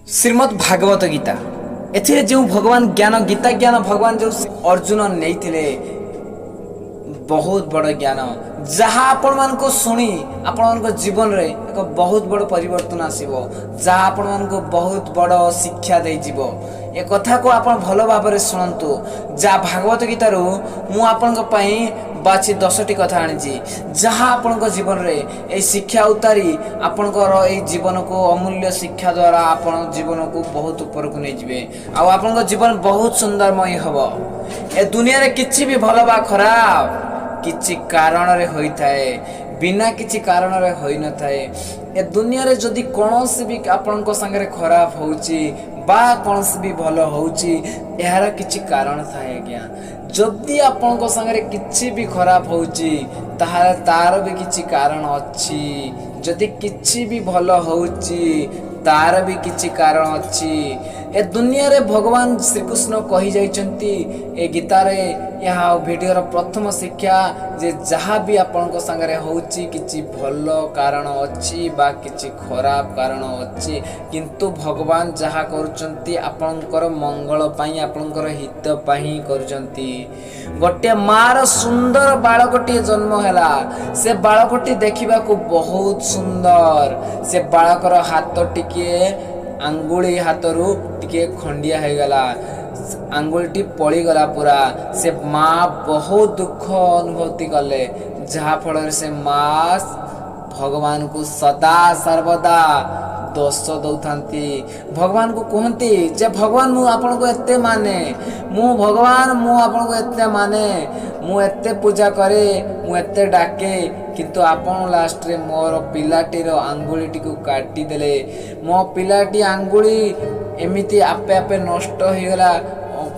श्रीमद् भागवत गीता एथिरे जो भगवान ज्ञान गीता ज्ञान भगवान जो अर्जुन नहीं बहुत बड़ ज्ञान जहाँ आपण मान को शुणी आपण मान जीवन रे एक बहुत बड़ परिवर्तन आसीबो जहाँ आपण मान को बहुत बड़ शिक्षा दे जीवो ए कथा को आपण भल भाव में शुणु जहाँ भागवत गीता रू मु आपण बाछि 10टी कथा आनी जहाँ आपण जीवन रे ए शिक्षा उतारी आपणकर ए जीवन को अमूल्य शिक्षा द्वारा आपण जीवन को बहुत ऊपर को नहीं जिवे आपण जीवन बहुत सुंदरमय हबो। ए दुनिया रे किछि भी भल बा खराब किछि कारण रे होई थाए बिना किछि कारण रे होई न थाए। ए दुनिया रे जदि कोनोसी भी आपनको संगे खराब होउची बा कोनोसी भी भल होउची एहार किछि कारण थाए आज्ञा। जदि आपनको संगे किछि भी खराब होउची ताहार तार भी किछि कारण अछि जदि किछि भी भल होउची तार भी किछि कारण अछि। ए दुनिया रे भगवान श्री कृष्ण कही जाइछंती ए गीता रे यहा वीडियोर प्रथम शिक्षा जे जहाँ भी आपनको संगे होउची किछि भल कारण अछि बा किछि खराब कारण अछि किंतु भगवान जहाँ करूचंती आपनकर मंगल पई आपनकर हित पई करूचंती। गोटे मार सुंदर बालकटी जन्म हैला से बालकटी देखिबा को बहुत सुंदर से बालकर हाथ टिके आंगुली हाथरू टिके खंडिया हो गला आंगुलटी पड़ी गला पूरा से माँ बहुत दुख अनुभूति कले जहाँ फल से माँ भगवान को सदा सर्वदा दोष दौथांती भगवान को कहती जे भगवान मु आपन को एते माने मु भगवान मु आपन को एते माने मु एते पूजा करे मु एते डाके किंतु आपन लास्ट रे मोर पिलाटीर आंगुलीटी को काटी देले मो पिलाटी आंगुली एमिति आपे आपे नष्ट हो गला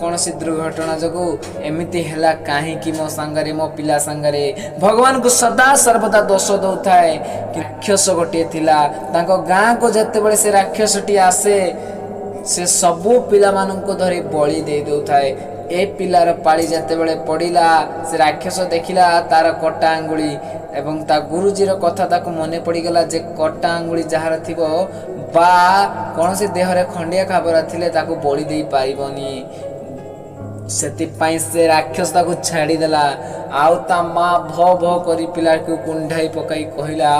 कौन सी दुर्घटना जगो एमिति हैला काहे कि मो संगरे मो पिला संगरे भगवान को सदा सर्वदा दोष दौथाए। राक्षस गोटे थिला तांको गाँ को जते बळे से राक्षसटी आसे से सबु पिला मानन को धरी बळी दे दौथाए। ए पिलार पाली जते बळे पड़िला से राक्षस देखिला तार कटा आंगुली एवं ता गुरुजीर कथा ताको मने पड़ी गला जे कटा आंगुली जहार थिबो बा कौन से देह रे खंडिया खाबरा थिले ताको बळी देई पाइबनी सेतिपाई से राक्षस ताको छाड़ी देला आउ ता माँ भ भ करी पिला को कुंढाई पकाई कहिला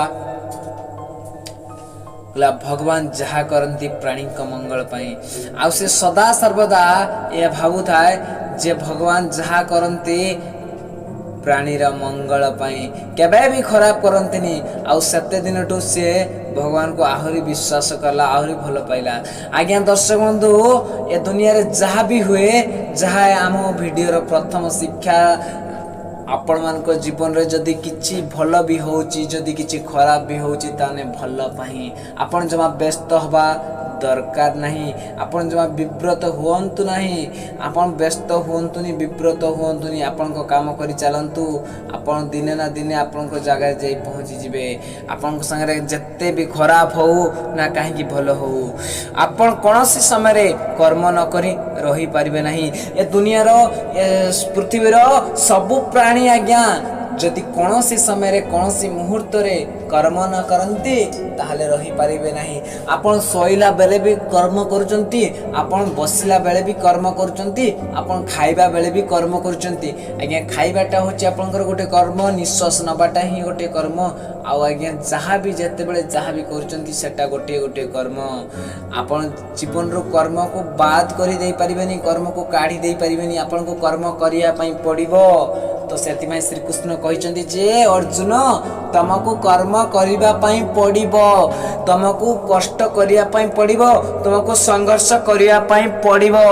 भगवान जहाँ करती प्राणी का मंगल पाई आउ से सदा सर्वदा ये भावु थाए जे भगवान जहाँ करती प्राणीर मंगल पाई केबे भी खराब करंतिनी आउ सत्य दिन टू से भगवान को आहरी विश्वास करला आहरी भल पाइला। आज्ञा दर्शक बंधु ए दुनिया रे जहाँ भी हुए जहाँ आम वीडियोर प्रथम शिक्षा आपण मान को जीवन रे जदि किछि भल भी होउची जदि किछि खराब भी होउची ताने भल पाही आपण जमा व्यस्त हवा दरकार नहीं आपण जमा विव्रत हुअंतु नहीं आपण व्यस्त हुअंतुनी विव्रत हुअंतुनी आपण को काम करी चलंतु आपण दिने ना दिने आपण को जगह जाई पहुंची जिवे आपण को संगे जत्ते भी खराब हो ना काहे कि भल हो आपण कोनोसी समय रे कर्म न करी रही पारिबे नहीं। ए दुनिया रो पृथ्वी रो सबु प्राणी आज्ञा जदि कौनसी समय रे कौनसी मुहूर्त रे कर्म न करंती ताहले रही पारिबे नहीं। आपण सोइला बेले भी कर्म करूचंती आपण बसिला बेले भी कर्म करूचंती आपण खाइबा बेले भी कर्म करूचंती आज्ञा खाइबाटा होची आपनकर गोटे कर्म निश्वास नबाटा ही गोटे कर्म आउ आज्ञा जहाँ भी जेते बेले जहाँ भी करूचंती सेटा गोटे गोटे कर्म आपण जीवन रो कर्म को बाद करी देई पारिबेनी कर्म को काढ़ी देई पारिबेनी आपण को कर्म करिया पई पड़िबो। तो सेतिमाई श्री कृष्ण कहिचंती जे अर्जुन तुमको कर्म करिबा पई पड़िबो तुमको कष्ट करिया पई पड़िबो तुमको संघर्ष करिया पई पड़िबो।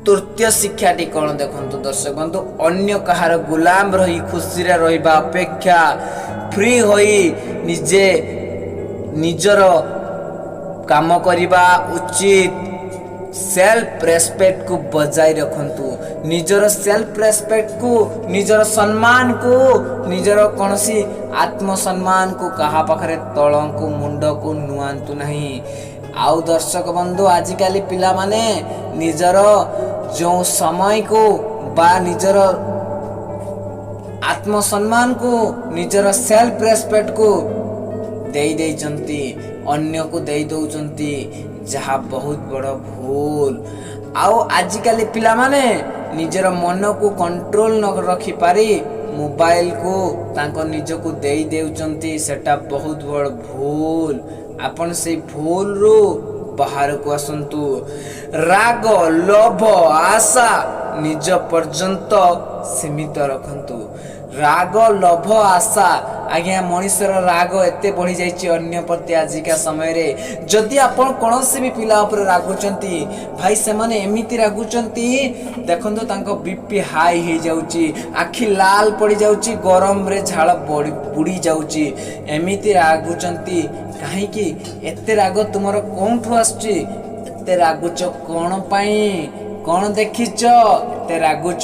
तृतीय शिक्षाटी कौन देखंतु दर्शक बंधु अन्य कहार गुलाम रही खुशी रे रहिबा अपेक्षा फ्री होई निजे निजर काम करिबा उचित। सेल्फ रेस्पेक्ट को बजाय रखंतु निजर सेल्फ रेस्पेक्ट को निजर सम्मान को निजर कौनसी आत्म सम्मान को कहा पाखरे तल को मुंड को नुआंतु नहीं। आउ दर्शक बंधु आजिकाली पिला माने निजर जो समय को बा निजर आत्मसम्मान को निजर सेल्फ रेस्पेक्ट को ଦେଇ ଦେଇଛନ୍ତି, ଅନ୍ୟକୁ ଦେଇ ଦେଉଛନ୍ତି, ଯାହା ବହୁତ ବଡ଼ ଭୁଲ। ଆଉ ଆଜିକାଲି ପିଲାମାନେ ନିଜର ମନକୁ କଣ୍ଟ୍ରୋଲ ନ ରଖିପାରି ମୋବାଇଲକୁ ତାଙ୍କ ନିଜକୁ ଦେଇ ଦେଉଛନ୍ତି, ସେଟା ବହୁତ ବଡ଼ ଭୁଲ। ଆପଣ ସେଇ ଭୁଲରୁ ବାହାରକୁ ଆସନ୍ତୁ। ରାଗ, ଲୋଭ, ଆଶା ନିଜ ପର୍ଯ୍ୟନ୍ତ ସୀମିତ ରଖନ୍ତୁ। ରାଗ, ଲୋଭ, ଆଶା, ଆଜ୍ଞା ମଣିଷର ରାଗ ଏତେ ବଢ଼ିଯାଇଛି ଅନ୍ୟ ପ୍ରତି ଆଜିକା ସମୟରେ। ଯଦି ଆପଣ କୌଣସି ବି ପିଲା ଉପରେ ରାଗୁଛନ୍ତି, ଭାଇ ସେମାନେ ଏମିତି ରାଗୁଛନ୍ତି, ଦେଖନ୍ତୁ ତାଙ୍କ ବିପି ହାଇ ହେଇଯାଉଛି, ଆଖି ଲାଲ ପଡ଼ିଯାଉଛି, ଗରମରେ ଝାଳ ବୁଡ଼ି ଯାଉଛି, ଏମିତି ରାଗୁଛନ୍ତି। କାହିଁକି ଏତେ ରାଗ ତୁମର କେଉଁଠୁ ଆସୁଛି? ଏତେ ରାଗୁଛ କ'ଣ ପାଇଁ? କ'ଣ ଦେଖିଛ ଏତେ ରାଗୁଛ?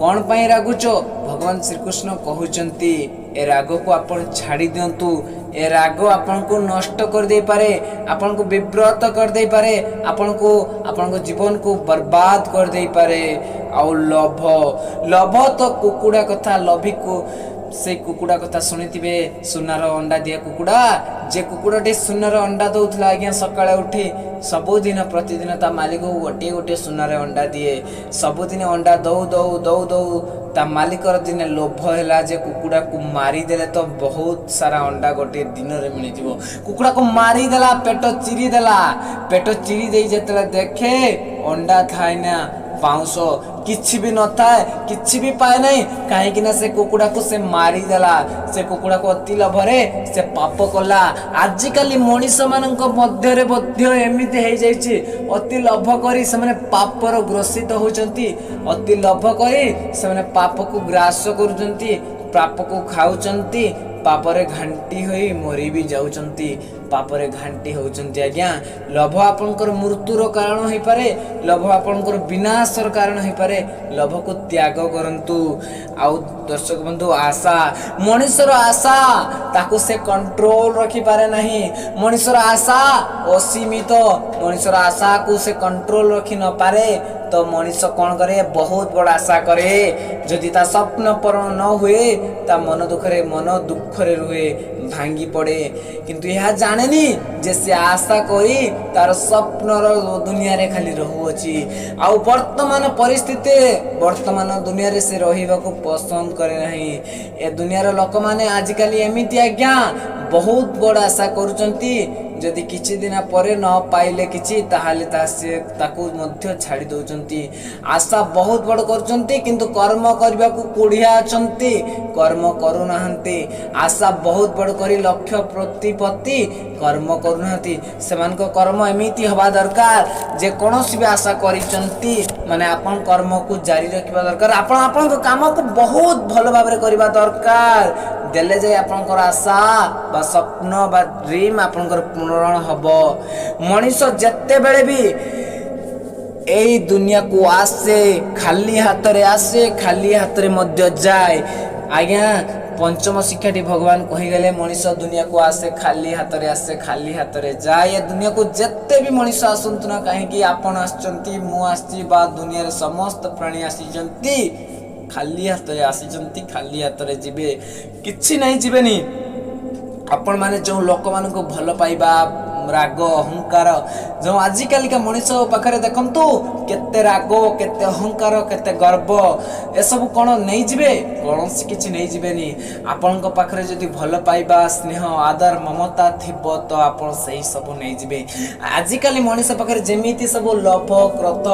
କ'ଣ ପାଇଁ ରାଗୁଛ? ଭଗବାନ ଶ୍ରୀକୃଷ୍ଣ କହୁଛନ୍ତି ଏ ରାଗକୁ ଆପଣ ଛାଡ଼ି ଦିଅନ୍ତୁ। ଏ ରାଗ ଆପଣଙ୍କୁ ନଷ୍ଟ କରିଦେଇପାରେ, ଆପଣଙ୍କୁ ବିବ୍ରତ କରିଦେଇପାରେ, ଆପଣଙ୍କ ଜୀବନକୁ ବର୍ବାଦ କରିଦେଇପାରେ। ଆଉ ଲୋଭ, ଲୋଭ ତ କୁକୁଡ଼ା କଥା, ଲୋଭିକୁ ସେଇ କୁକୁଡ଼ା କଥା ଶୁଣିଥିବେ, ସୁନାର ଅଣ୍ଡା ଦିଆ କୁକୁଡ଼ା। ଯେ କୁକୁଡ଼ାଟି ସୁନାର ଅଣ୍ଡା ଦେଉଥିଲା, ଆଜ୍ଞା ସକାଳେ ଉଠି ସବୁଦିନ ପ୍ରତିଦିନ ତା ମାଲିକକୁ ଗୋଟିଏ ଗୋଟିଏ ସୁନାର ଅଣ୍ଡା ଦିଏ। ସବୁଦିନ ଅଣ୍ଡା ଦଉ ଦଉ ଦଉ ଦଉ ତା ମାଲିକର ଦିନେ ଲୋଭ ହେଲା ଯେ କୁକୁଡ଼ାକୁ ମାରିଦେଲେ ତ ବହୁତ ସାରା ଅଣ୍ଡା ଗୋଟିଏ ଦିନରେ ମିଳିଯିବ। କୁକୁଡ଼ାକୁ ମାରିଦେଲା, ପେଟ ଚିରିଦେଲା। ପେଟ ଚିରି ଦେଇ ଯେତେବେଳେ ଦେଖେ ଅଣ୍ଡା ଥାଏ ନା ପାଉଁଶ, କିଛି ବି ନଥାଏ, କିଛି ବି ପାଏ ନାହିଁ। କାହିଁକି ନା ସେ କୁକୁଡ଼ାକୁ ସେ ମାରିଦେଲା। ସେ କୁକୁଡ଼ାକୁ ଅତି ଲୋଭରେ ସେ ପାପ କଲା। ଆଜିକାଲି ମଣିଷମାନଙ୍କ ମଧ୍ୟରେ ମଧ୍ୟ ଏମିତି ହେଇଯାଇଛି, ଅତି ଲୋଭ କରି ସେମାନେ ପାପର ଗ୍ରସିତ ହେଉଛନ୍ତି। ଅତି ଲୋଭ କରି ସେମାନେ ପାପକୁ ଗ୍ରାସ କରୁଛନ୍ତି, ପାପକୁ ଖାଉଛନ୍ତି, ପାପରେ ଘାଣ୍ଟି ହୋଇ ମରି ବି ଯାଉଛନ୍ତି, ପାପରେ ଘାଣ୍ଟି ହେଉଛନ୍ତି। ଆଜ୍ଞା ଲୋଭ ଆପଣଙ୍କର ମୃତ୍ୟୁର କାରଣ ହୋଇପାରେ, ଲୋଭ ଆପଣଙ୍କର ବିନାଶର କାରଣ ହୋଇପାରେ। ଲୋଭକୁ ତ୍ୟାଗ କରନ୍ତୁ। ଆଉ ଦର୍ଶକ ବନ୍ଧୁ, ଆଶା, ମଣିଷର ଆଶା ତାକୁ ସେ କଣ୍ଟ୍ରୋଲ ରଖିପାରେ ନାହିଁ। ମଣିଷର ଆଶା ଅସୀମିତ। ମଣିଷର ଆଶାକୁ ସେ କଣ୍ଟ୍ରୋଲ ରଖି ନପାରେ ତ ମଣିଷ କ'ଣ କରେ? ବହୁତ ବଡ଼ ଆଶା କରେ। ଯଦି ତା ସ୍ୱପ୍ନ ପୂରଣ ନ ହୁଏ, ତା ମନ ଦୁଃଖରେ ରୁହେ, ଭାଙ୍ଗି ପଡ଼େ। କିନ୍ତୁ ଏହା ଜାଣେନି ଯେ ସେ ଆଶା କରି ତାର ସ୍ୱପ୍ନର ଦୁନିଆରେ ଖାଲି ରହୁଅଛି। ଆଉ ବର୍ତ୍ତମାନ ପରିସ୍ଥିତିରେ, ବର୍ତ୍ତମାନ ଦୁନିଆରେ ସେ ରହିବାକୁ ପସନ୍ଦ କରେ ନାହିଁ। ଏ ଦୁନିଆର ଲୋକମାନେ ଆଜିକାଲି ଏମିତି ଆଜ୍ଞା, ବହୁତ ବଡ଼ ଆଶା କରୁଛନ୍ତି। ଯଦି କିଛି ଦିନ ପରେ ନ ପାଇଲେ କିଛି, ତାହେଲେ ତାକୁ ମଧ୍ୟ ଛାଡ଼ି ଦେଉଛନ୍ତି। ଆଶା ବହୁତ ବଡ଼ କରୁଛନ୍ତି, କିନ୍ତୁ କର୍ମ କରିବାକୁ କୋଢ଼ିଆ ଅଛନ୍ତି, କର୍ମ କରୁନାହାନ୍ତି। ଆଶା ବହୁତ ବଡ଼ କରି ଲକ୍ଷ୍ୟ ପ୍ରତିପତ୍ତି କର୍ମ କରୁନାହାନ୍ତି। ସେମାନଙ୍କ କର୍ମ ଏମିତି ହେବା ଦରକାର, ଯେ କୌଣସି ବି ଆଶା କରିଛନ୍ତି ମାନେ ଆପଣ କର୍ମକୁ ଜାରି ରଖିବା ଦରକାର। ଆପଣ ଆପଣଙ୍କ କାମକୁ ବହୁତ ଭଲ ଭାବରେ କରିବା ଦରକାର। ଦେଲେ ଯାଇ ଆପଣଙ୍କର ଆଶା ବା ସ୍ୱପ୍ନ ବା ଡ୍ରିମ୍ ଆପଣଙ୍କର ପୂରଣ ହେବ। ମଣିଷ ଯେତେବେଳେ ବି এই দুনিয়াକୁ ଆସେ, ଖାଲି ହାତରେ ଆସେ, ଖାଲି ହାତରେ ମଧ୍ୟ ଯାଏ। ଆଜ୍ଞା ପଞ୍ଚମ ଶିକ୍ଷାଟି ଭଗବାନ କହିଗଲେ, ମଣିଷ ଦୁନିଆକୁ ଆସେ, ଖାଲି ହାତରେ ଆସେ, ଖାଲି ହାତରେ ଯାଏ। ଏ ଦୁନିଆକୁ ଯେତେ ବି ମଣିଷ ଆସନ୍ତୁ ନା କାହିଁକି, ଆପଣ ଆସିଛନ୍ତି, ମୁଁ ଆସିଛି, ବା ଦୁନିଆରେ ସମସ୍ତ ପ୍ରାଣୀ ଆସିଛନ୍ତି, ଖାଲି ହାତରେ ଆସିଛନ୍ତି, ଖାଲି ହାତରେ ଯିବେ। କିଛି ନାହିଁ ଯିବେନି। ଆପଣମାନେ ଯେଉଁ ଲୋକମାନଙ୍କୁ ଭଲ ପାଇବା, ରାଗ, ଅହଙ୍କାର, ଯେଉଁ ଆଜିକାଲିକା ମଣିଷ ପାଖରେ ଦେଖନ୍ତୁ କେତେ ରାଗ, କେତେ ଅହଙ୍କାର, କେତେ ଗର୍ବ, ଏସବୁ କ'ଣ ନେଇଯିବେ? କୌଣସି କିଛି ନେଇଯିବେନି। ଆପଣଙ୍କ ପାଖରେ ଯଦି ଭଲ ପାଇବା, ସ୍ନେହ, ଆଦର, ମମତା ଥିବ ତ ଆପଣ ସେହି ସବୁ ନେଇଯିବେ। ଆଜିକାଲି ମଣିଷ ପାଖରେ ଯେମିତି ସବୁ ଲୋଭ, କ୍ରୋଧ,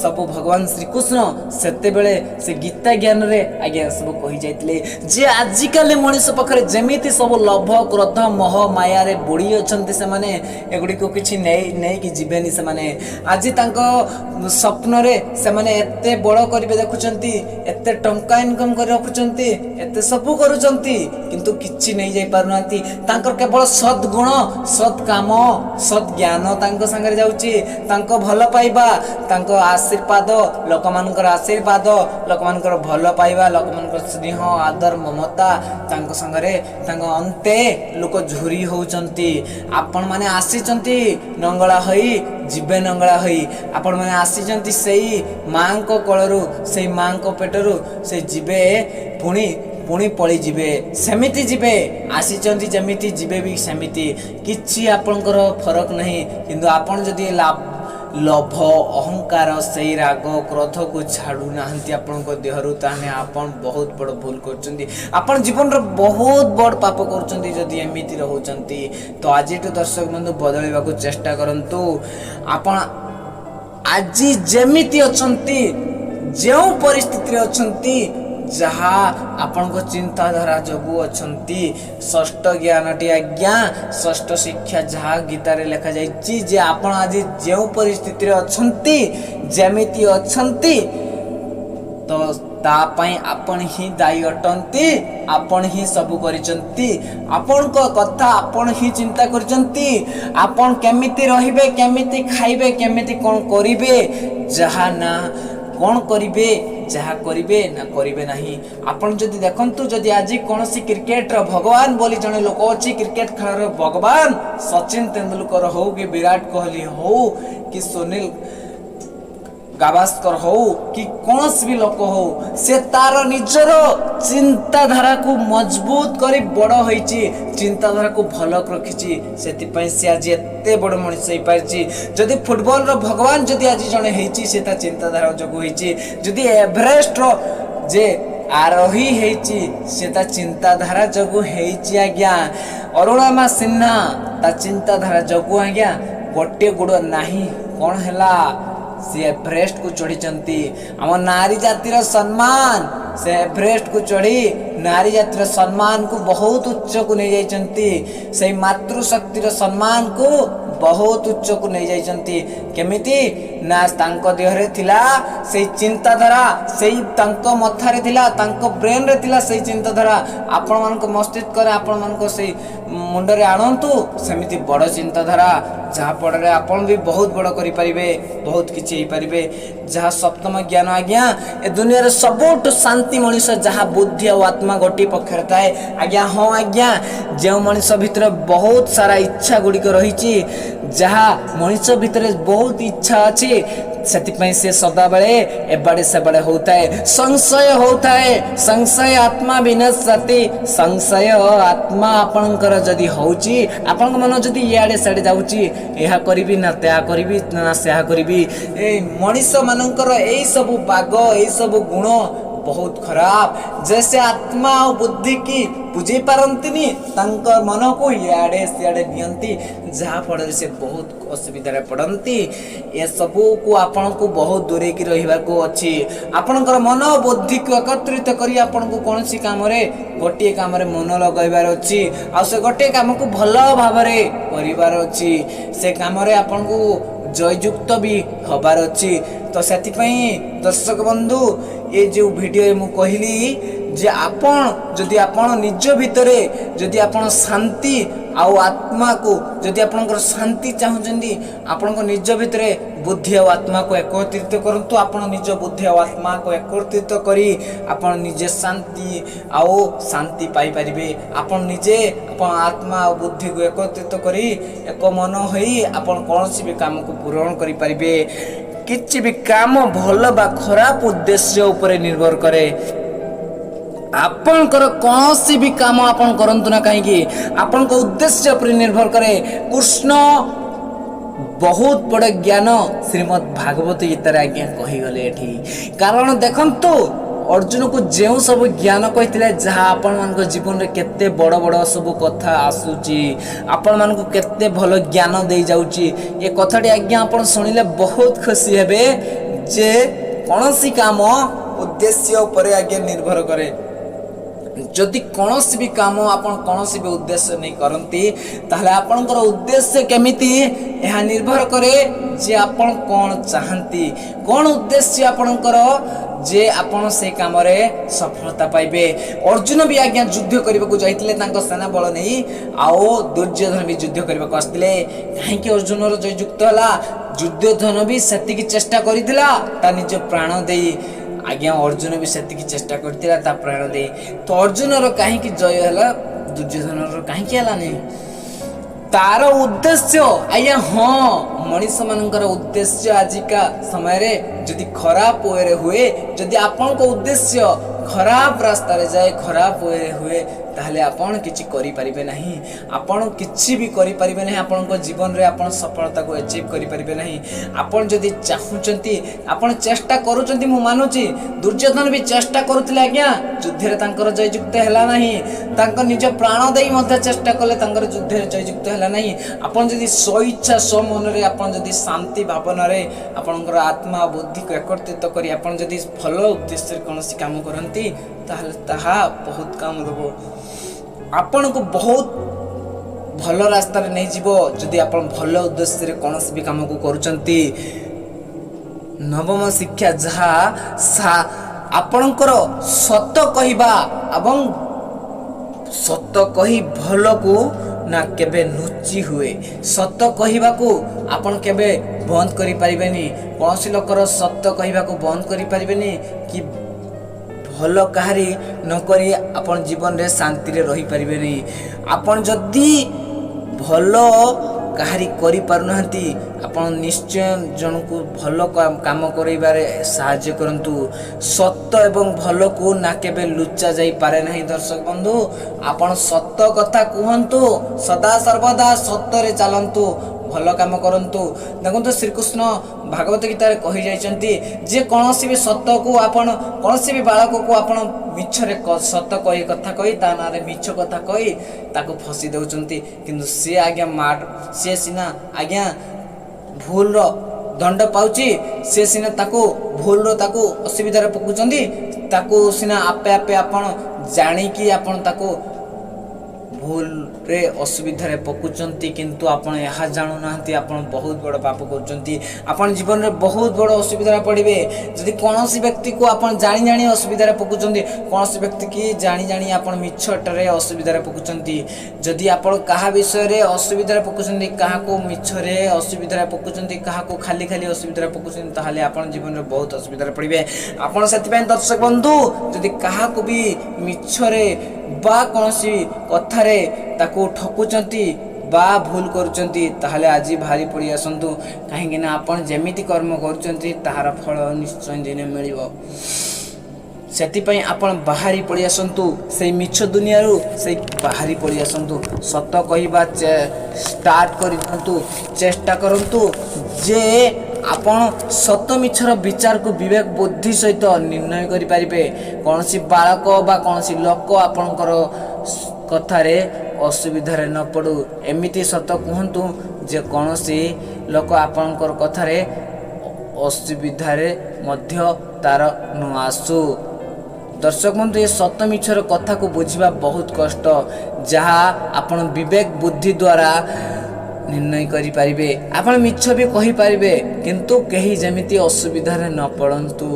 ସବୁ ଭଗବାନ ଶ୍ରୀକୃଷ୍ଣ ସେତେବେଳେ ସେ ଗୀତା ଜ୍ଞାନରେ ଆଜ୍ଞା ସବୁ କହିଯାଇଥିଲେ ଯେ ଆଜିକାଲି ମଣିଷ ପାଖରେ ଯେମିତି ସବୁ ଲୋଭ, କ୍ରୋଧ, ମୋହ, ମାୟାରେ ବୁଡ଼ି ଅଛନ୍ତି, ସେମାନେ ଏଗୁଡ଼ିକୁ କିଛି ନେଇକି ଯିବେନି। ସେମାନେ ଆଜି ତାଙ୍କ ସ୍ୱପ୍ନରେ ସେମାନେ ଏତେ ବଡ଼ କରିବେ ଦେଖୁଛନ୍ତି, ଏତେ ଟଙ୍କା ଇନକମ୍ କରି ରଖୁଛନ୍ତି, ଏତେ ସବୁ କରୁଛନ୍ତି, କିନ୍ତୁ କିଛି ନେଇଯାଇ ପାରୁନାହାନ୍ତି। ତାଙ୍କର କେବଳ ସଦ୍ଗୁଣ, ସତ୍ କାମ, ସତ୍ ଜ୍ଞାନ ତାଙ୍କ ସାଙ୍ଗରେ ଯାଉଛି। ତାଙ୍କ ଭଲ ପାଇବା, ତାଙ୍କ ଆଶୀର୍ବାଦ, ଲୋକମାନଙ୍କର ଆଶୀର୍ବାଦ, ଲୋକମାନଙ୍କର ଭଲ ପାଇବା, ଲୋକମାନଙ୍କର ସ୍ନେହ, ଆଦର, ମମତା ତାଙ୍କ ସାଙ୍ଗରେ, ତାଙ୍କ ଅନ୍ତେ ଲୋକ ଝୁରି ହେଉଛନ୍ତି। ଆପଣମାନେ ଆସିଛନ୍ତି ନଙ୍ଗଳା ହୋଇ, ଯିବେ ନଙ୍ଗଳା ହୋଇ। ଆପଣମାନେ ଆସିଛନ୍ତି ସେଇ ମାଆଙ୍କ କୋଳରୁ, ସେଇ ମାଆଙ୍କ ପେଟରୁ, ସେ ଯିବେ ପୁଣି पुणी पळी जिबे सेमिति जिबे आसीचंती जेमिति जिबे भी सेमिति किछि आपनकर फरक नहीं किंतु आपन जदि लोभ अहंकार से राग क्रोध को छाड़ू ना आपण देहरु ताने आपण बहुत बड़ भूल करचंती आपण जीवन रो बहुत बड़ पाप करचंती जदि एमिति रहउचंती तो आज दर्शक बंधु बदलवा को चेष्टा करंतु आपण आज जेमिति अछंती जो परिस्थिति अछंती जहा आपण को चिंताधारा जगु अछंती षष्ठ ज्ञानटी आज्ञा षष्ठ शिक्षा जहा गीता रे लिखा जाइछि जे आपण आज जो परिस्थिति रे अछंती जेमिति अछंती तो ता पई आपण ही दायी अटंती आपण ही सब करिसंती आपण को कथा आपण ही चिंता करिसंती आपण केमिति रहिबे केमिति खाइबे केमिति कोन करिवे जहा ना कोन करिवे जहा करिवे ना करिवे नहीं आपण जदि देखंतु जदि आज कोनसी क्रिकेट रो भगवान बोली जने लोक अछि क्रिकेट खेल रो भगवान सचिन तेंदुलकर हो कि विराट कोहली हो कि सुनील गावस्कर हो कि कौनसी भी लोक हो से तार निजर चिंताधारा को मजबूत करी बड़ होईची चिंताधारा को भलक रखिची सेति पई से आज एते बड़ मनुष्य होई पारची जदि फुटबॉल रो भगवान जदि आज जने हेची से ता चिंताधारा जगु हेची जदि एवरेस्ट रो जे आरोही हेची से ता चिंताधारा जगु हेची आज्ञा अरुणामा सिन्हा ता चिंताधारा जगु आज्ञा गोटे गुड़ नाही कोन हैला से एवरेस्ट को चढ़ी आम नारी जातिर सम्मान से एवरेस्ट को चढ़ी नारी जातिर सम्मान को बहुत उच्च को नहीं जाइछंती से मातृशक्तिर सम्मान को बहुत उच्च को नहीं जाइछंती केमिति ना तांको देहरे थिला से चिंताधारा से तांको मथारे थिला तांको ब्रेन रे थिला से चिंताधारा आपण मान को मस्तिष्क करे आपण मान को से मुंडरे आनंतु सेमिति बड़ चिंताधारा जहा पड़े आपण भी बहुत बड़ करि परिबे बहुत किछि हेई परिबे जहा सप्तम ज्ञान आज्ञा ए दुनिया रे सबोट शांति मनुष्य जहा बुद्धि और आत्मा गोटी पक्षर थाए आज्ञा हाँ आज्ञा जो मनुष्य भितर बहुत सारा इच्छा गुड़िक रही जहा मनुष्य भितर बहुत इच्छा अच्छी से से सदा बेले एबाड़े से बड़े होता है संशय आत्मा विनश्यति संशय आत्मा आपणकर जदि होउची आपन मन जदि इयाडे साडे जाउची एहा करिवि ना त्या करिवि ना सेहा करिवि ए मनुष्य मानकर एई सब बाग एई सब गुण बहुत खराब जैसे आत्मा और बुद्धि की बुझी पारंतिनी तांकर मन को इयाडे सियाडे नियंती जहा फल से बहुत असुविधा पड़ती ए सब को आपण को बहुत दूरे की रहिबा को अछि आपनकर मन और बुद्धि को एकत्रित करी आपण को कोनसी काम रे गोटे काम रे मन लगाइबार अछि आ से गोटे काम को भलो भाव रे करिवार अछि से काम रे आपण को जययुक्त भी हबार अछि तो सेति पई दर्शक बंधु ये जो वीडियो मु कहली जे आपण जदि आपण निज भितरे जदि आपण शांति आउ आत्मा को जदि आपनकर शांति चाहुचंदी आपनको निज भितरे बुद्धि और आत्मा को एकत्रित करंतु आपण निज बुद्धि और आत्मा को एकत्रित करी आपण निजे शांति आउ शांति पाई परिबे आपण निजे आपण आत्मा और बुद्धि को एकत्रित करी एक मन होई आपण कोनसी भी काम को पूर्ण करि परिबे किछि भी काम भल बा खराब उद्देश्य ऊपर निर्भर करे आपनकर कौनसी भी काम आपन करंतु ना कहीं आपन को उद्देश्य पर निर्भर करे कृष्ण बहुत बड़ ज्ञान श्रीमद् भागवत गीता आज्ञा कही गले एठी कारण देखंतु अर्जुन को जो सब ज्ञान कही जहाँ आपण मान जीवन में केते बड़ बड़ सब कथा आसूची आपण मान केते भल ज्ञान दे जाउची ये कथाटी आज्ञा आपण सुनिले बहुत खुशी हेबे जे कौनसी काम उद्देश्य पर आज्ञा निर्भर करे जदि कौनसी भी काम आपन कौनसी भी उद्देश्य नहीं करती ताहले आपनकर उद्देश्य केमिति यह निर्भर करे जे आपन कौन चाहती कौन उद्देश्य आपनकर जे आपन से काम रे सफलता पाइबे अर्जुन भी आज्ञा युद्ध करबा को जाइतिले तांको सेना बल नहीं आओ दुर्योधन भी युद्ध करबा को आस्तिले काहे कि अर्जुन रो जय युक्त हला दुर्योधन भी सेति की चेष्टा करितला ता निज प्राण देई आज्ञा अर्जुन भी सेति की चेष्टा करतिला ता प्राण दे तो अर्जुन रो काहे कि जय हला दुर्योधन रो काहे कि हला नहीं तार उद्देश्य आज्ञा हाँ मनीष मानकर उद्देश्य आजिका समय रे जदि खराब वे हुए जदि आपन को उद्देश्य ଖରାପ ରାସ୍ତାରେ ଯାଏ, ଖରାପ ୱେରେ ହୁଏ, ତାହେଲେ ଆପଣ କିଛି କରିପାରିବେ ନାହିଁ। ଆପଣ କିଛି ବି କରିପାରିବେ ନାହିଁ। ଆପଣଙ୍କ ଜୀବନରେ ଆପଣ ସଫଳତାକୁ ଆଚିଭ୍ କରିପାରିବେ ନାହିଁ। ଆପଣ ଯଦି ଚାହୁଁଛନ୍ତି, ଆପଣ ଚେଷ୍ଟା କରୁଛନ୍ତି, ମୁଁ ମାନୁଛି ଦୁର୍ଯ୍ୟୋଧନ ବି ଚେଷ୍ଟା କରୁଥିଲେ ଆଜ୍ଞା, ଯୁଦ୍ଧରେ ତାଙ୍କର ଜୟଯୁକ୍ତ ହେଲା ନାହିଁ। ତାଙ୍କ ନିଜ ପ୍ରାଣ ଦେଇ ମଧ୍ୟ ଚେଷ୍ଟା କଲେ, ତାଙ୍କର ଯୁଦ୍ଧରେ ଜୟଯୁକ୍ତ ହେଲା ନାହିଁ। ଆପଣ ଯଦି ସ୍ୱଇଚ୍ଛା ସ୍ୱମନରେ, ଆପଣ ଯଦି ଶାନ୍ତି ଭାବନାରେ ଆପଣଙ୍କର ଆତ୍ମା ବୁଦ୍ଧିକୁ ଏକତ୍ରିତ କରି ଆପଣ ଯଦି ଭଲ ଉଦ୍ଦେଶ୍ୟରେ କୌଣସି କାମ କରନ୍ତି, ତାହେଲେ ତାହା ବହୁତ କାମ ଦେବ, ଆପଣଙ୍କୁ ବହୁତ ଭଲ ରାସ୍ତାରେ ନେଇଯିବ। ଯଦି ଆପଣ ଭଲ ଉଦ୍ଦେଶ୍ୟରେ କୌଣସି ବି କାମକୁ କରୁଛନ୍ତି। ନବମ ଶିକ୍ଷା ଯାହା ଆପଣଙ୍କର ସତ କହିବା ଏବଂ ସତ କହି ଭଲକୁ ନା କେବେ ଲୁଚି ହୁଏ। ସତ କହିବାକୁ ଆପଣ କେବେ ବନ୍ଦ କରିପାରିବେନି। କୌଣସି ଲୋକର ସତ କହିବାକୁ ବନ୍ଦ କରିପାରିବେନି କି ଭଲ କାହାରି ନକରି ଆପଣ ଜୀବନରେ ଶାନ୍ତିରେ ରହିପାରିବେନି। ଆପଣ ଯଦି ଭଲ କାହାରି କରିପାରୁନାହାନ୍ତି, ଆପଣ ନିଶ୍ଚୟ ଜଣକୁ ଭଲ କାମ କରାଇବାରେ ସାହାଯ୍ୟ କରନ୍ତୁ। ସତ ଏବଂ ଭଲକୁ ନା କେବେ ଲୁଚା ଯାଇପାରେ ନାହିଁ। ଦର୍ଶକ ବନ୍ଧୁ, ଆପଣ ସତ କଥା କୁହନ୍ତୁ, ସଦା ସର୍ବଦା ସତରେ ଚାଲନ୍ତୁ, ଭଲ କାମ କରନ୍ତୁ। ଦେଖନ୍ତୁ ଶ୍ରୀକୃଷ୍ଣ ଭାଗବତ ଗୀତାରେ କହିଯାଇଛନ୍ତି ଯେ କୌଣସି ବି ସତକୁ ଆପଣ, କୌଣସି ବି ବାଳକକୁ ଆପଣ ମିଛରେ ସତ କହି କଥା କହି ତା ନାଁରେ ମିଛ କଥା କହି ତାକୁ ଫସି ଦେଉଛନ୍ତି। କିନ୍ତୁ ସିଏ ଆଜ୍ଞା ସିଏ ସିନା ଆଜ୍ଞା ଭୁଲର ଦଣ୍ଡ ପାଉଛି, ସିଏ ସିନା ତାକୁ ଭୁଲର ତାକୁ ଅସୁବିଧାରେ ପକାଉଛନ୍ତି। ତାକୁ ସିନା ଆପେ ଆପେ ଆପଣ ଜାଣିକି ଆପଣ ତାକୁ ଭୁଲରେ ଅସୁବିଧାରେ ପକାଉଛନ୍ତି, କିନ୍ତୁ ଆପଣ ଏହା ଜାଣୁନାହାନ୍ତି ଆପଣ ବହୁତ ବଡ଼ ପାପ କରୁଛନ୍ତି। ଆପଣ ଜୀବନରେ ବହୁତ ବଡ଼ ଅସୁବିଧାରେ ପଡ଼ିବେ। ଯଦି କୌଣସି ବ୍ୟକ୍ତିକୁ ଆପଣ ଜାଣି ଜାଣି ଅସୁବିଧାରେ ପକାଉଛନ୍ତି, କୌଣସି ବ୍ୟକ୍ତିକି ଜାଣି ଜାଣି ଆପଣ ମିଛଟାରେ ଅସୁବିଧାରେ ପକାଉଛନ୍ତି। ଯଦି ଆପଣ କାହା ବିଷୟରେ ଅସୁବିଧାରେ ପକାଉଛନ୍ତି, କାହାକୁ ମିଛରେ ଅସୁବିଧାରେ ପକାଉଛନ୍ତି, କାହାକୁ ଖାଲି ଖାଲି ଅସୁବିଧାରେ ପକାଉଛନ୍ତି, ତାହେଲେ ଆପଣ ଜୀବନରେ ବହୁତ ଅସୁବିଧାରେ ପଡ଼ିବେ। ଆପଣ ସେଥିପାଇଁ ଦର୍ଶକ ବନ୍ଧୁ, ଯଦି କାହାକୁ ବି ମିଛରେ ବା କୌଣସି କଥାରେ ତାକୁ ଠକୁଛନ୍ତି ବା ଭୁଲ କରୁଛନ୍ତି, ତାହେଲେ ଆଜି ବାହାରି ପଡ଼ି ଆସନ୍ତୁ। କାହିଁକିନା ଆପଣ ଯେମିତି କର୍ମ କରୁଛନ୍ତି ତାହାର ଫଳ ନିଶ୍ଚୟ ଦିନେ ମିଳିବ। ସେଥିପାଇଁ ଆପଣ ବାହାରି ପଡ଼ି ଆସନ୍ତୁ, ସେଇ ମିଛ ଦୁନିଆରୁ ସେଇ ବାହାରି ପଡ଼ି ଆସନ୍ତୁ। ସତ କହିବା ଷ୍ଟାର୍ଟ କରିଦିଅନ୍ତୁ। ଚେଷ୍ଟା କରନ୍ତୁ ଯେ ଆପଣ ସତ ମିଛର ବିଚାରକୁ ବିବେକ ବୁଦ୍ଧି ସହିତ ନିର୍ଣ୍ଣୟ କରିପାରିବେ। କୌଣସି ବାଳକ ବା କୌଣସି ଲୋକ ଆପଣଙ୍କର କଥାରେ ଅସୁବିଧାରେ ନ ପଡ଼ୁ, ଏମିତି ସତ କୁହନ୍ତୁ ଯେ କୌଣସି ଲୋକ ଆପଣଙ୍କର କଥାରେ ଅସୁବିଧାରେ ମଧ୍ୟ ତାର ନ ଆସୁ। ଦର୍ଶକ ବନ୍ଧୁ, ଏ ସତ ମିଛର କଥାକୁ ବୁଝିବା ବହୁତ କଷ୍ଟ, ଯାହା ଆପଣ ବିବେକ ବୁଦ୍ଧି ଦ୍ୱାରା ନିର୍ଣ୍ଣୟ କରିପାରିବେ। ଆପଣ ମିଛ ବି କହିପାରିବେ, କିନ୍ତୁ କେହି ଯେମିତି ଅସୁବିଧାରେ ନ ପଡ଼ନ୍ତୁ,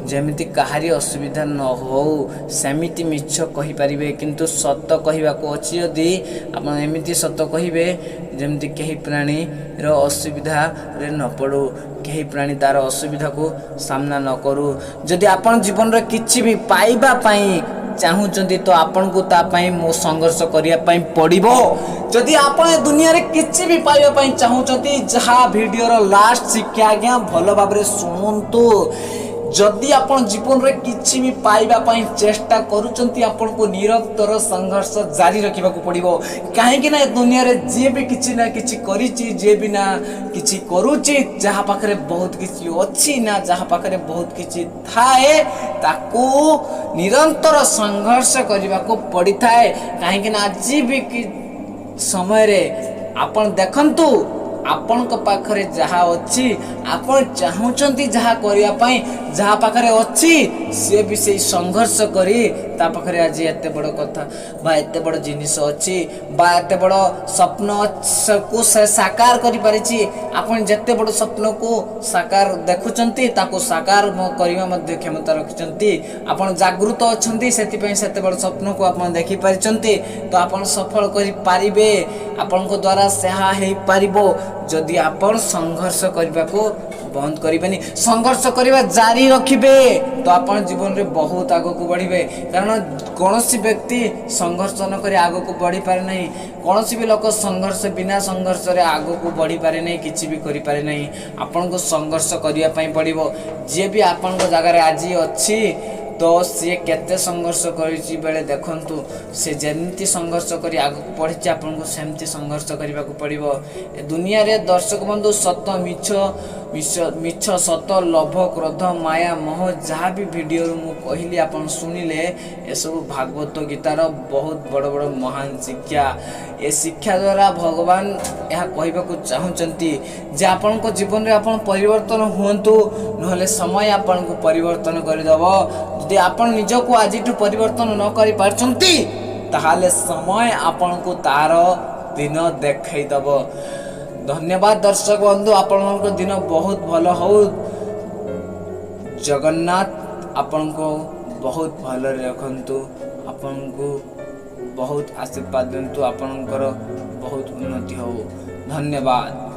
ଯେମିତି କାହାରି ଅସୁବିଧା ନ ହଉ, ସେମିତି ମିଛ କହିପାରିବେ। କିନ୍ତୁ ସତ କହିବାକୁ ଅଛି ଯଦି ଆପଣ ଏମିତି ସତ କହିବେ ଯେମିତି କେହି ପ୍ରାଣୀର ଅସୁବିଧାରେ ନ ପଡ଼ୁ, କେହି ପ୍ରାଣୀ ତାର ଅସୁବିଧାକୁ ସାମ୍ନା ନ କରୁ। ଯଦି ଆପଣ ଜୀବନରେ କିଛି ବି ପାଇବା ପାଇଁ ଚାହୁଁଛନ୍ତି, ତ ଆପଣଙ୍କୁ ତା ପାଇଁ ସଂଘର୍ଷ କରିବା ପାଇଁ ପଡ଼ିବ। ଯଦି ଆପଣ ଏ ଦୁନିଆରେ କିଛି ବି ପାଇବା ପାଇଁ ଚାହୁଁଛନ୍ତି, ଯାହା ଭିଡ଼ିଓର ଲାଷ୍ଟ ଶିକ୍ଷା ଆଜ୍ଞା ଭଲ ଭାବରେ ଶୁଣନ୍ତୁ। ଯଦି ଆପଣ ଜୀବନରେ କିଛି ବି ପାଇବା ପାଇଁ ଚେଷ୍ଟା କରୁଛନ୍ତି, ଆପଣଙ୍କୁ ନିରନ୍ତର ସଂଘର୍ଷ ଜାରି ରଖିବାକୁ ପଡ଼ିବ। କାହିଁକି ନା ଏ ଦୁନିଆରେ ଯିଏ ବି କିଛି ନା କିଛି କରିଛି, ଯିଏ ବି ନା କିଛି କରୁଛି, ଯାହା ପାଖରେ ବହୁତ କିଛି ଅଛି ନା ଯାହା ପାଖରେ ବହୁତ କିଛି ଥାଏ, ତାକୁ ନିରନ୍ତର ସଂଘର୍ଷ କରିବାକୁ ପଡ଼ିଥାଏ। କାହିଁକି ନା ଆଜି ବି ସମୟରେ ଆପଣ ଦେଖନ୍ତୁ, ଆପଣଙ୍କ ପାଖରେ ଯାହା ଅଛି, ଆପଣ ଚାହୁଁଛନ୍ତି ଯାହା କରିବା ପାଇଁ, ଯାହା ପାଖରେ ଅଛି ସିଏ ବି ସେଇ ସଂଘର୍ଷ କରି ତା ପାଖରେ ଆଜି ଏତେ ବଡ଼ କଥା ବା ଏତେ ବଡ଼ ଜିନିଷ ଅଛି ବା ଏତେ ବଡ଼ ସ୍ୱପ୍ନକୁ ସେ ସାକାର କରିପାରିଛି। ଆପଣ ଯେତେ ବଡ଼ ସ୍ୱପ୍ନକୁ ସାକାର ଦେଖୁଛନ୍ତି, ତାକୁ ସାକାର କରିବା ମଧ୍ୟ କ୍ଷମତା ରଖିଛନ୍ତି। ଆପଣ ଜାଗୃତ ଅଛନ୍ତି, ସେଥିପାଇଁ ସେତେ ବଡ଼ ସ୍ୱପ୍ନକୁ ଆପଣ ଦେଖିପାରିଛନ୍ତି। ତ ଆପଣ ସଫଳ କରିପାରିବେ, ଆପଣଙ୍କ ଦ୍ୱାରା ସେହା ହେଇପାରିବ ଯଦି ଆପଣ ସଂଘର୍ଷ କରିବାକୁ ବନ୍ଦ କରିବେନି, ସଂଘର୍ଷ କରିବା ଜାରି ରଖିବେ, ତ ଆପଣ ଜୀବନରେ ବହୁତ ଆଗକୁ ବଢ଼ିବେ। କାରଣ କୌଣସି ବ୍ୟକ୍ତି ସଂଘର୍ଷ ନ କରି ଆଗକୁ ବଢ଼ିପାରେ ନାହିଁ। କୌଣସି ବି ଲୋକ ବିନା ସଂଘର୍ଷରେ ଆଗକୁ ବଢ଼ିପାରେ ନାହିଁ, କିଛି ବି କରିପାରେ ନାହିଁ। ଆପଣଙ୍କୁ ସଂଘର୍ଷ କରିବା ପାଇଁ ପଡ଼ିବ। ଯିଏ ବି ଆପଣଙ୍କ ଜାଗାରେ ଆଜି ଅଛି, तो सी केते संघर्ष करिछि बेले देखंतु से जेमती संघर्ष करी आगु पढ़िछि आपनको सेमती संघर्ष करबा को पड़िबो। ए दुनिया रे दर्शक बंधु सत मिछ सत लोभ क्रोध माया मोह जहाँ भी वीडियो मु कहली आपन सुनिले ए सब भागवत गीतार बहुत बड़ बड़ महान शिक्षा। ए शिक्षा द्वारा भगवान यह कहबा को चाहउचंती जे आपन को जीवन रे आपन परिवर्तन हुंतु नहले समय आपन को परिवर्तन कर देबो। यदि आपन निज को आज परिवर्तन न करि पारचंती ताहाले समय आपन को तार दिन देखै दबो। धन्यवाद दर्शक बंधु, आपन दिन बहुत भल हो। जगन्नाथ आपन को बहुत भल रखंतु, आपन को बहुत आशीर्वाद दिंतु, आपनकर बहुत उन्नति हो। धन्यवाद।